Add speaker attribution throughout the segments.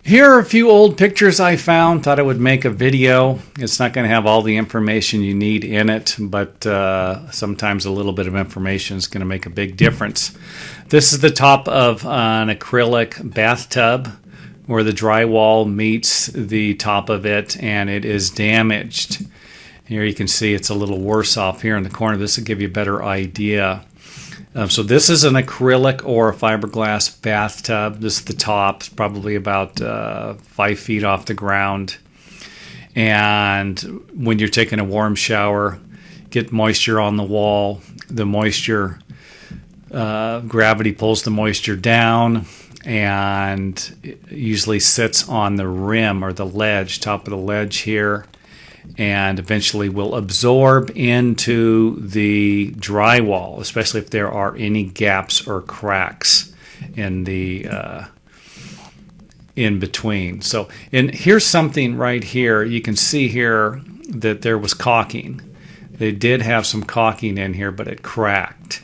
Speaker 1: Here are a few old pictures I found. Thought I would make a video. It's not going to have all the information you need in it, but sometimes a little bit of information is going to make a big difference. This is the top of an acrylic bathtub where the drywall meets the top of it, and it is damaged. Here you can see it's a little worse off here in the corner. This will give you a better idea. So this is an acrylic or a fiberglass bathtub. This is the top. It's probably about 5 feet off the ground. And when you're taking a warm shower, get moisture on the wall. The moisture, gravity pulls the moisture down, and it usually sits on the rim or the ledge, top of the ledge here, and eventually will absorb into the drywall, especially if there are any gaps or cracks in the in between. So, and here's something right here. You can see here that there was caulking. They did have some caulking in here, but it cracked.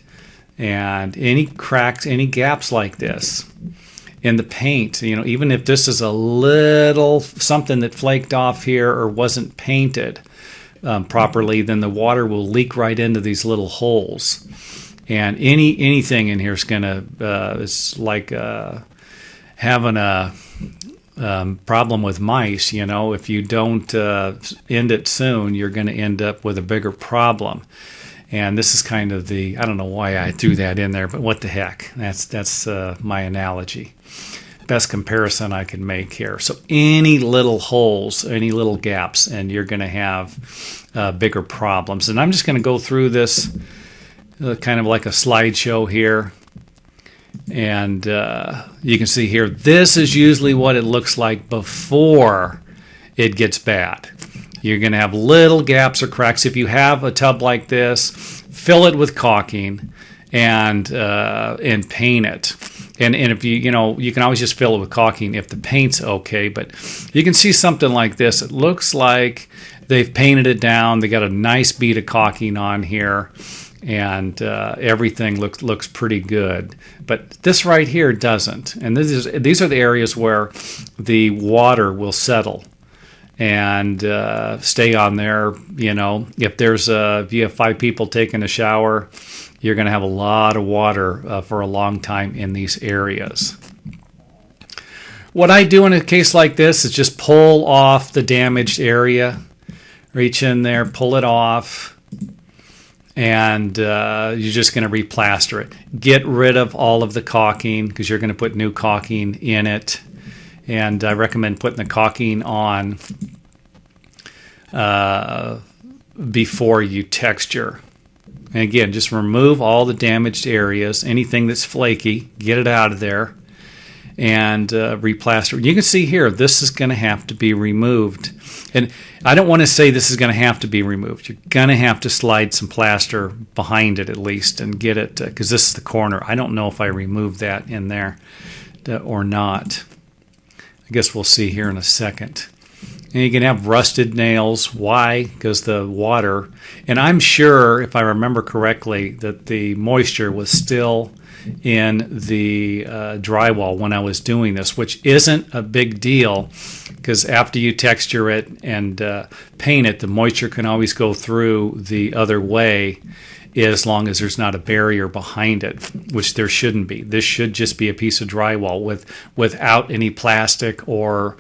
Speaker 1: And any cracks, any gaps like this in the paint, even if this is a little something that flaked off here or wasn't painted properly, then the water will leak right into these little holes. And anything in here is gonna it's like having a problem with mice. If you don't end it soon, you're going to end up with a bigger problem. And this is kind of I don't know why I threw that in there, but what the heck? That's my analogy. Best comparison I can make here. So any little holes, any little gaps, and you're going to have bigger problems. And I'm just going to go through this kind of like a slideshow here. And you can see here, this is usually what it looks like before it gets bad. You're going to have little gaps or cracks. If you have a tub like this, fill it with caulking and paint it. And if you can always just fill it with caulking if the paint's okay. But you can see something like this. It looks like they've painted it down. They got a nice bead of caulking on here, and everything looks pretty good. But this right here doesn't. And these are the areas where the water will settle and stay on there. If you have 5 people taking a shower, you're going to have a lot of water for a long time in these areas. What I do in a case like this is just pull off the damaged area. Reach in there, pull it off, and you're just going to replaster it. Get rid of all of the caulking because you're going to put new caulking in it. And I recommend putting the caulking on before you texture. And again, just remove all the damaged areas, anything that's flaky, get it out of there, and replaster. You can see here, this is going to have to be removed. And I don't want to say this is going to have to be removed. You're going to have to slide some plaster behind it at least and get it, because this is the corner. I don't know if I removed that in there or not. I guess we'll see here in a second. And you can have rusted nails. Why? Because the water, and I'm sure, if I remember correctly, that the moisture was still in the drywall when I was doing this, which isn't a big deal, because after you texture it and paint it, the moisture can always go through the other way, as long as there's not a barrier behind it, which there shouldn't be. This should just be a piece of drywall without any plastic or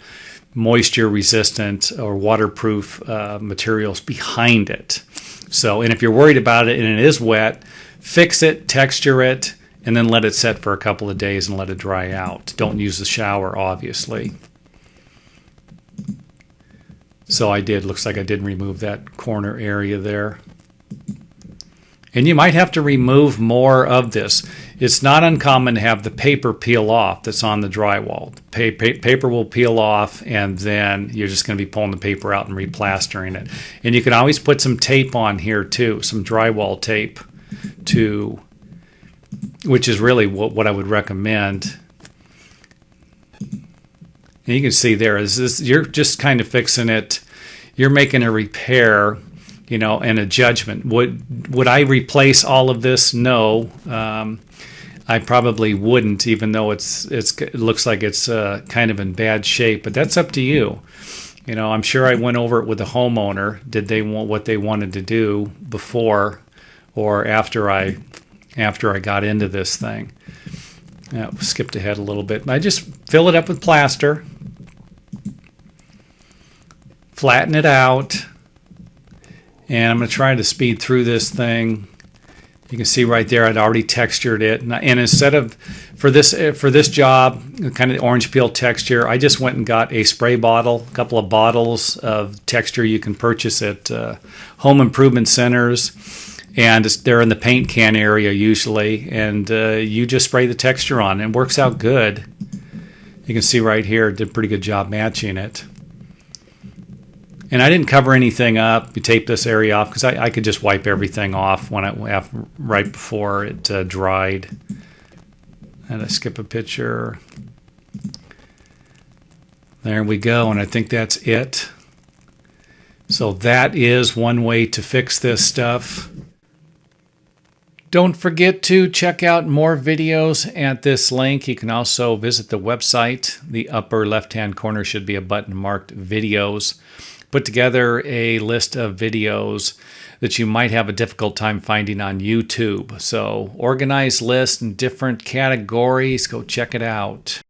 Speaker 1: moisture resistant or waterproof materials behind it. So, and if you're worried about it and it is wet, fix it, texture it, and then let it set for a couple of days and let it dry out. Don't use the shower, obviously. So looks like I did remove that corner area there. And you might have to remove more of this. It's not uncommon to have the paper peel off that's on the drywall. Paper will peel off, and then you're just going to be pulling the paper out and replastering it. And you can always put some tape on here too, some drywall tape, which is really what I would recommend. And you can see there, you're just kind of fixing it. You're making a repair, and a judgment. Would I replace all of this? No. I probably wouldn't, even though it looks like it's kind of in bad shape. But that's up to you. You know, I'm sure I went over it with the homeowner. Did they want what they wanted to do before or after I got into this thing? Yeah, skipped ahead a little bit. I just fill it up with plaster, flatten it out, and I'm going to try to speed through this thing. You can see right there I'd already textured it, and instead of for this job, kind of orange peel texture, I just went and got a spray bottle, a couple of bottles of texture you can purchase at home improvement centers, and they're in the paint can area usually, and you just spray the texture on, and it works out good. You can see right here, it did a pretty good job matching it. And I didn't cover anything up. You tape this area off because I could just wipe everything off right before it dried. And I skip a picture. There we go, and I think that's it. So that is one way to fix this stuff. Don't forget to check out more videos at this link. You can also visit the website. The upper left-hand corner should be a button marked videos. Put together a list of videos that you might have a difficult time finding on YouTube. So organized list in different categories. Go check it out.